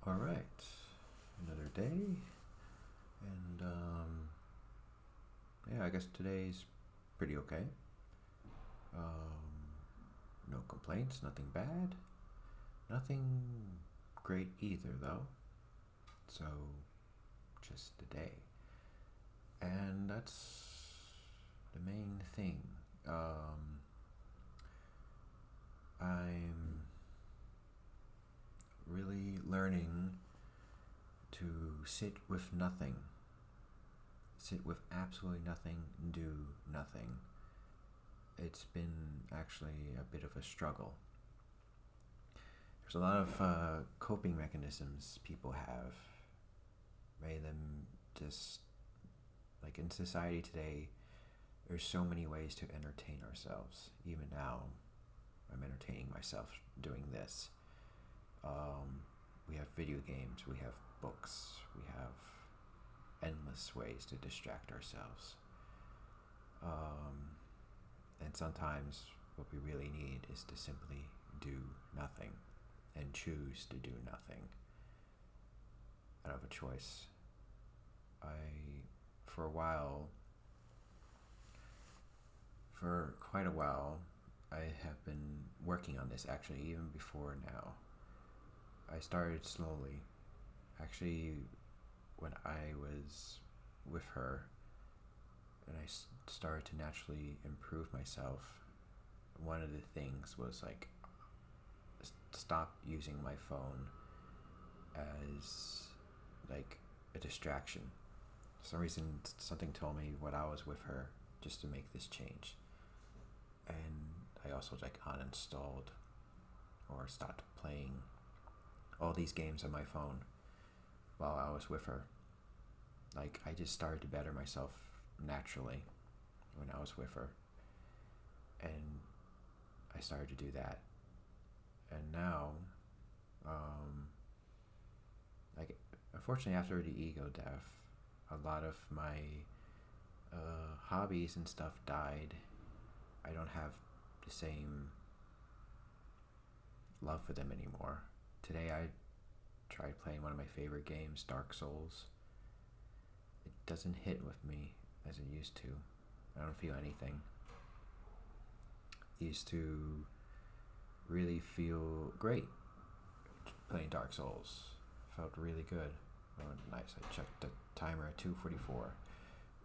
All right, another day, and yeah, I guess today's pretty okay. Um, no complaints, nothing bad, nothing great either, though. So, just a day, and that's the main thing. Um, I'm really learning to sit with nothing, sit with absolutely nothing, do nothing. It's been actually a bit of a struggle. There's a lot of coping mechanisms people have. Many of them just, like in society today, there's so many ways to entertain ourselves. Even now, I'm entertaining myself doing this. We have video games, we have books, we have endless ways to distract ourselves. Um, and sometimes what we really need is to simply do nothing and choose to do nothing. I don't have a choice. For a while, for quite a while, I have been working on this actually, even before now. I started slowly. Actually, when I was with her and I started to naturally improve myself, one of the things was like stop using my phone as like a distraction. For some reason, something told me when I was with her just to make this change. And I also like uninstalled or stopped playing all these games on my phone while I was with her. Like I just started to better myself naturally when I was with her, and I started to do that. And now, um, like unfortunately, after the ego death, a lot of my hobbies and stuff died. I don't have the same love for them anymore. Today I tried playing one of my favorite games, Dark Souls. It doesn't hit with me as it used to. I don't feel anything. It used to really feel great playing Dark Souls. Felt really good. Oh, nice. I checked the timer at 2:44.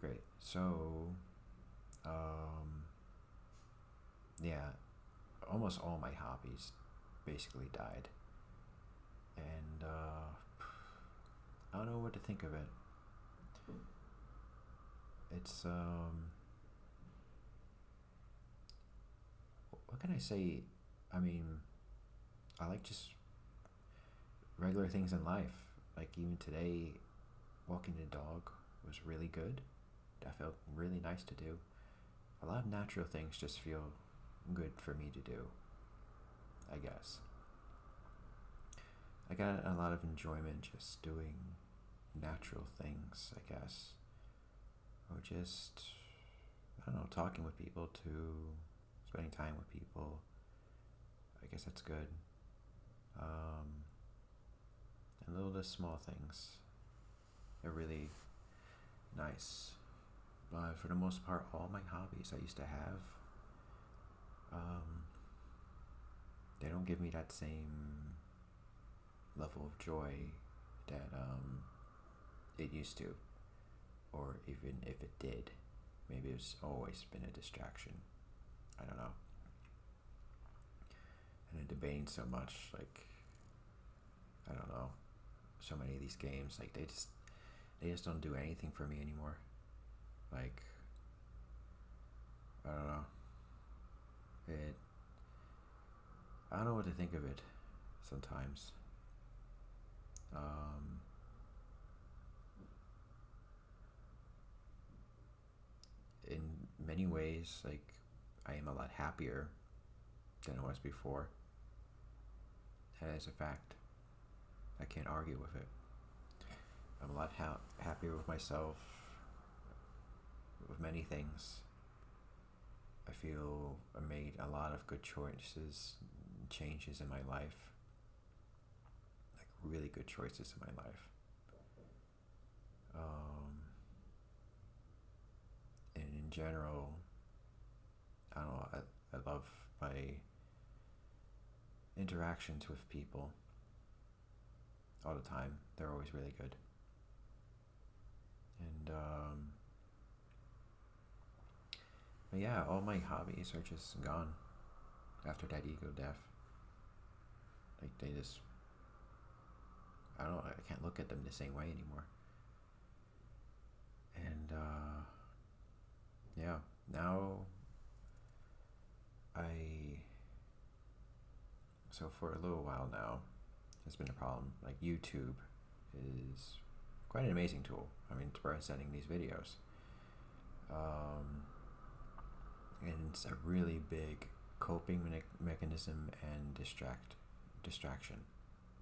Great. So, um, yeah, almost all my hobbies basically died, and I don't know what to think of it. It's what can I say? I mean, I like just regular things in life. Like even today, walking the dog was really good. That felt really nice to do. A lot of natural things just feel good for me to do, I guess. I got a lot of enjoyment just doing natural things, I guess. Or just, I don't know, talking with people too, spending time with people. I guess that's good. Um, and little the small things are really nice. But for the most part, all my hobbies I used to have, um, they don't give me that same level of joy that it used to, or even if it did, maybe it's always been a distraction. I don't know. And in debating so much, like I don't know, so many of these games, like they just don't do anything for me anymore. Like I don't know. It I don't know what to think of it sometimes. Um, in many ways, like I am a lot happier than I was before. That is a fact. I can't argue with it. I'm a lot happier with myself, with many things. I feel I made a lot of good choices, changes in my life, like really good choices in my life. And in general, I don't know, I love my interactions with people all the time. They're always really good. And, but yeah, all my hobbies are just gone after that ego death. Like, they just, I don't know, I can't look at them the same way anymore. And, yeah, now so for a little while now, it's been a problem. Like, YouTube is quite an amazing tool. I mean, it's presenting these videos. And it's a really big coping mechanism and distraction.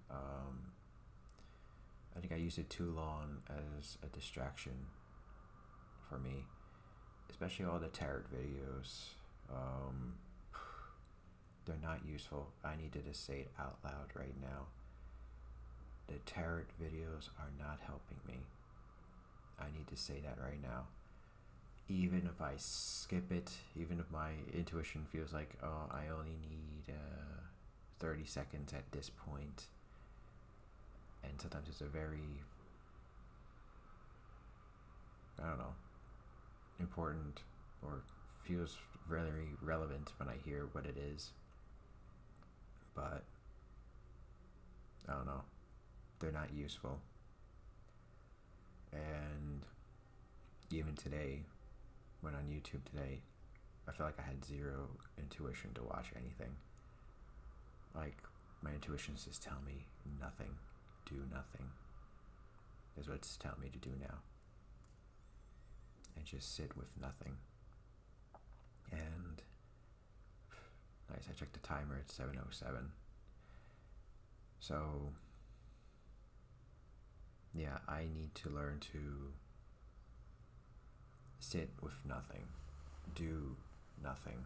I think I used it too long as a distraction for me, especially all the tarot videos. They're not useful. I need to just say it out loud right now. The tarot videos are not helping me. I need to say that right now. Even if I skip it, even if my intuition feels like, oh, I only need 30 seconds at this point, and sometimes it's a very, I don't know, important or feels very relevant when I hear what it is. But I don't know, they're not useful. And even today, when on YouTube today, I feel like I had zero intuition to watch anything. Like, my intuitions just tell me nothing, do nothing, is what it's telling me to do now. And just sit with nothing. And nice, I checked the timer at 7:07. So yeah, I need to learn to sit with nothing, do nothing.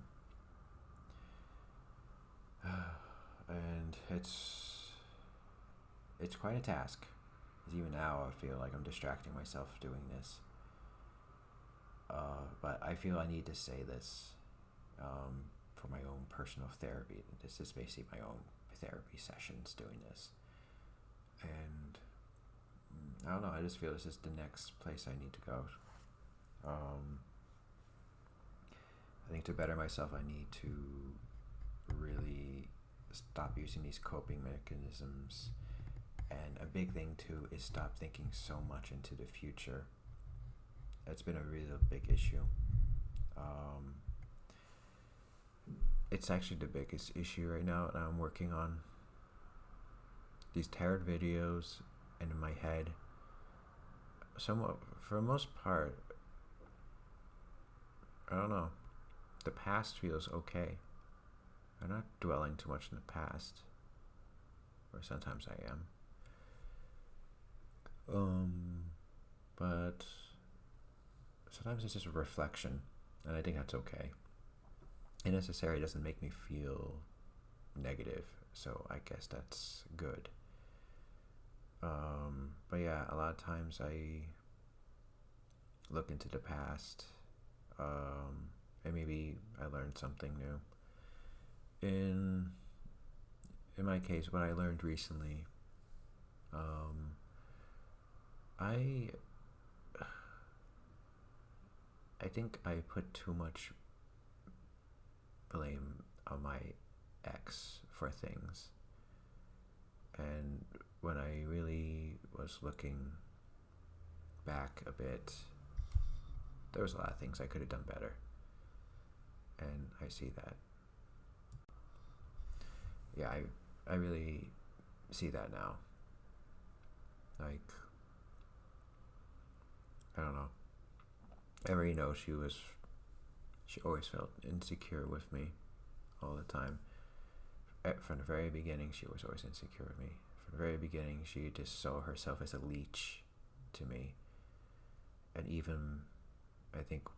And it's quite a task. Because even now I feel like I'm distracting myself doing this. But I feel I need to say this for my own personal therapy. This is basically my own therapy sessions doing this. And I don't know, I just feel this is the next place I need to go. I think to better myself, I need to really stop using these coping mechanisms. And a big thing too is stop thinking so much into the future. That's been a really big issue. It's actually the biggest issue right now that I'm working on. These tarot videos, and in my head, somewhat, for the most part, I don't know, the past feels okay. I'm not dwelling too much in the past, or sometimes I am. But sometimes it's just a reflection, and I think that's okay. It necessarily doesn't make me feel negative, so I guess that's good. But yeah, a lot of times I look into the past, and maybe I learned something new. In my case, what I learned recently, I think I put too much blame on my ex for things, and when I really was looking back a bit, there was a lot of things I could have done better, and I see that. Yeah, I really see that now. Like, I don't know. I already know she always felt insecure with me all the time. From the very beginning, she was always insecure with me. From the very beginning, she just saw herself as a leech to me. And even, I think,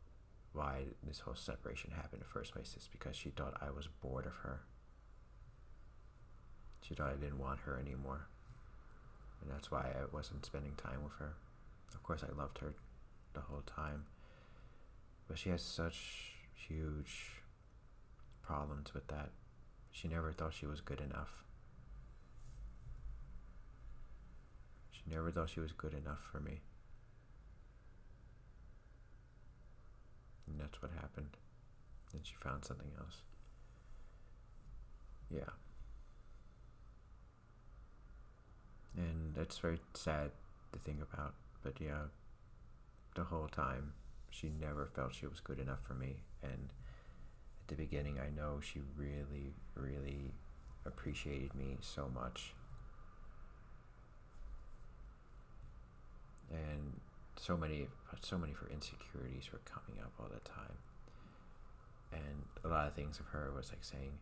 why this whole separation happened in the first place is because she thought I was bored of her. She thought I didn't want her anymore. and that's why I wasn't spending time with her. Of course, I loved her the whole time, but she has such huge problems with that. She never thought she was good enough. She never thought she was good enough for me. And that's what happened. Then she found something else. Yeah. And that's very sad to think about. But yeah, the whole time, she never felt she was good enough for me. And at the beginning, I know she really, really appreciated me so much. And so many of her insecurities were coming up all the time. And a lot of things of her was like saying,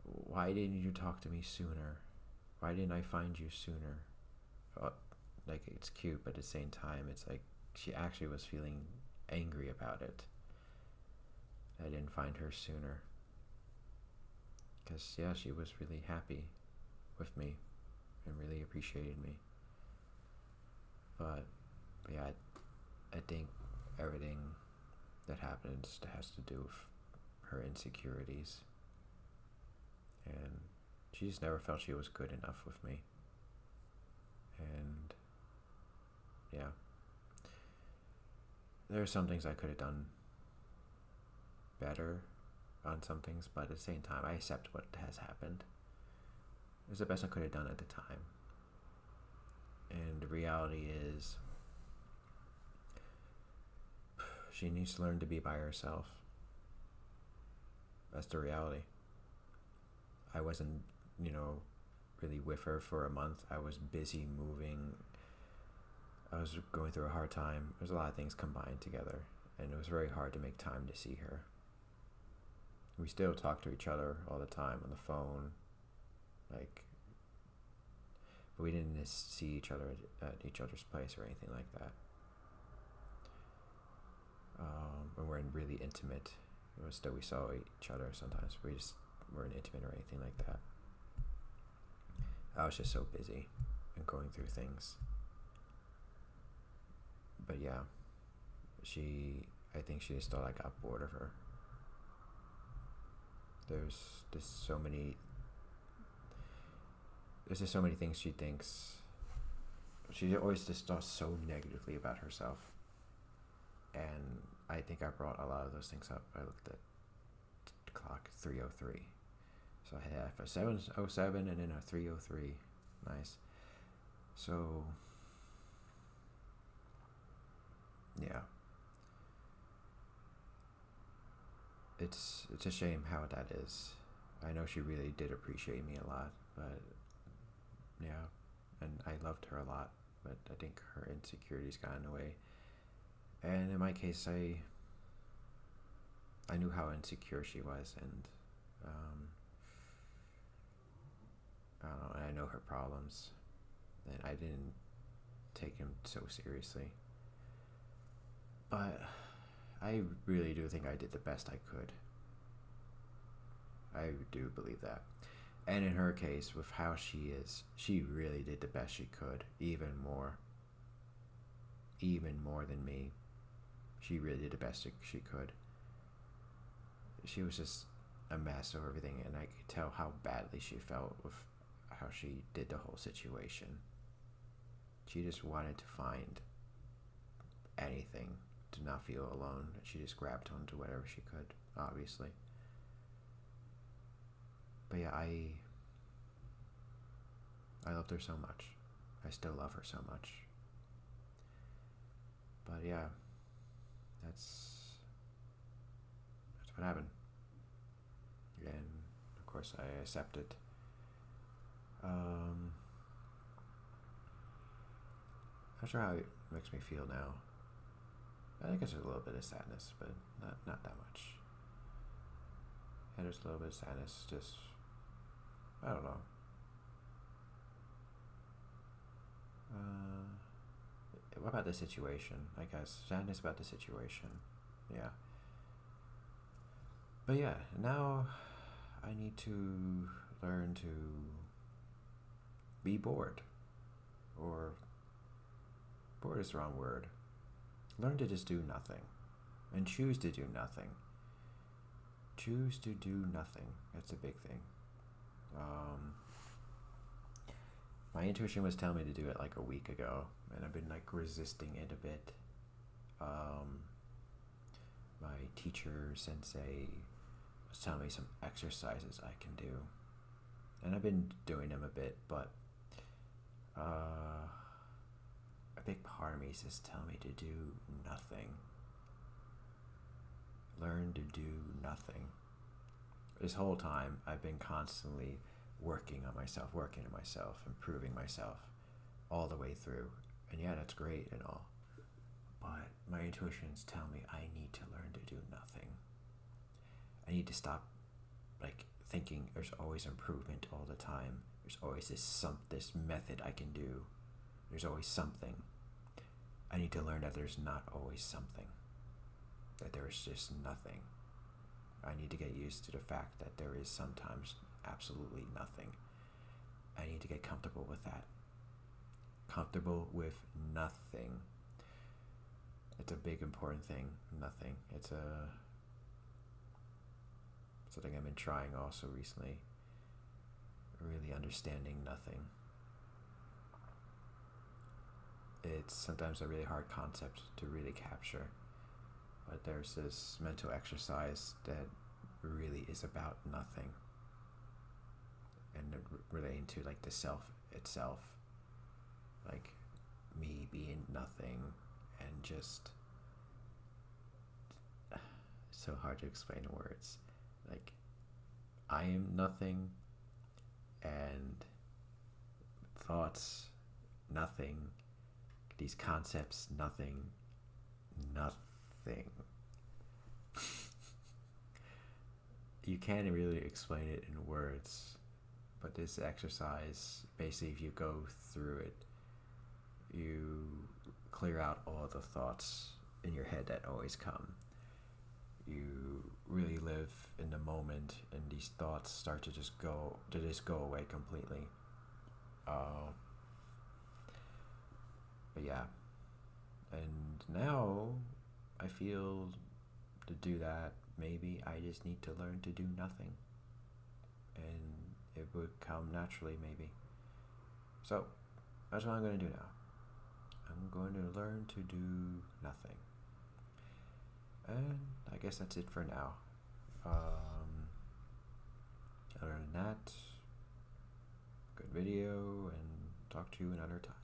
why didn't you talk to me sooner? Why didn't I find you sooner? Like, it's cute, but at the same time, it's like she actually was feeling angry about it. I didn't find her sooner. Because, yeah, she was really happy with me and really appreciated me. But yeah, I think everything that happens has to do with her insecurities. And she just never felt she was good enough with me. And yeah, there are some things I could have done better on some things, but at the same time, I accept what has happened. It was the best I could have done at the time. And the reality is, she needs to learn to be by herself. That's the reality. I wasn't, really with her for a month. I was busy moving. I was going through a hard time. There's a lot of things combined together, and it was very hard to make time to see her. We still talk to each other all the time on the phone, but we didn't see each other at each other's place or anything like that. When we're really intimate, still we saw each other sometimes. We just weren't intimate or anything like that. I was just so busy and going through things. But yeah, I think she just thought I got bored of her. There's just so many things she thinks. She always just thought so negatively about herself. And I think I brought a lot of those things up. I looked at the clock, 3:03. So I have a 7:07 and then a 3:03. Nice. So yeah, it's a shame how that is. I know she really did appreciate me a lot, but yeah, and I loved her a lot, but I think her insecurities got in the way. And in my case, I knew how insecure she was, and I don't know, and I know her problems, and I didn't take him so seriously. But I really do think I did the best I could. I do believe that. And in her case, with how she is, she really did the best she could, even more than me. She really did the best she could. She was just a mess of everything, and I could tell how badly she felt with how she did the whole situation. She just wanted to find anything to not feel alone. She just grabbed onto whatever she could, obviously. But yeah, I loved her so much. I still love her so much. But yeah, that's what happened. And of course I accept it. Not sure how it makes me feel now. I think it's a little bit of sadness, but not that much. And there's a little bit of sadness, just, I don't know. What about the situation? I guess sadness about the situation. Yeah. But yeah, now I need to learn to be bored or bored is the wrong word. Learn to just do nothing and choose to do nothing. Choose to do nothing. That's a big thing. My intuition was telling me to do it like a week ago, and I've been like resisting it a bit. My teacher, sensei, was telling me some exercises I can do, and I've been doing them a bit, but a big part of me is just telling me to do nothing. Learn to do nothing. This whole time, I've been constantly working on myself, improving myself all the way through. And yeah, that's great and all. But my intuitions tell me I need to learn to do nothing. I need to stop like thinking there's always improvement all the time. There's always this method I can do. There's always something. I need to learn that there's not always something. That there is just nothing. I need to get used to the fact that there is sometimes absolutely nothing. I need to get comfortable with that. Comfortable with nothing. It's a big important thing. Nothing. It's something I've been trying also recently. Really understanding nothing. It's sometimes a really hard concept to really capture. But there's this mental exercise that really is about nothing. And relating to like the self itself. Like me being nothing and just so hard to explain in words. Like I am nothing and thoughts nothing, these concepts nothing. You can't really explain it in words, but this exercise, basically if you go through it, you clear out all the thoughts in your head that always come. You really live in the moment, and these thoughts start to just go away completely. But yeah, and now I feel to do that, maybe I just need to learn to do nothing, and it would come naturally, maybe. So that's what I'm going to do now. I'm going to learn to do nothing. And I guess that's it for now. Other than that, good video, and talk to you another time.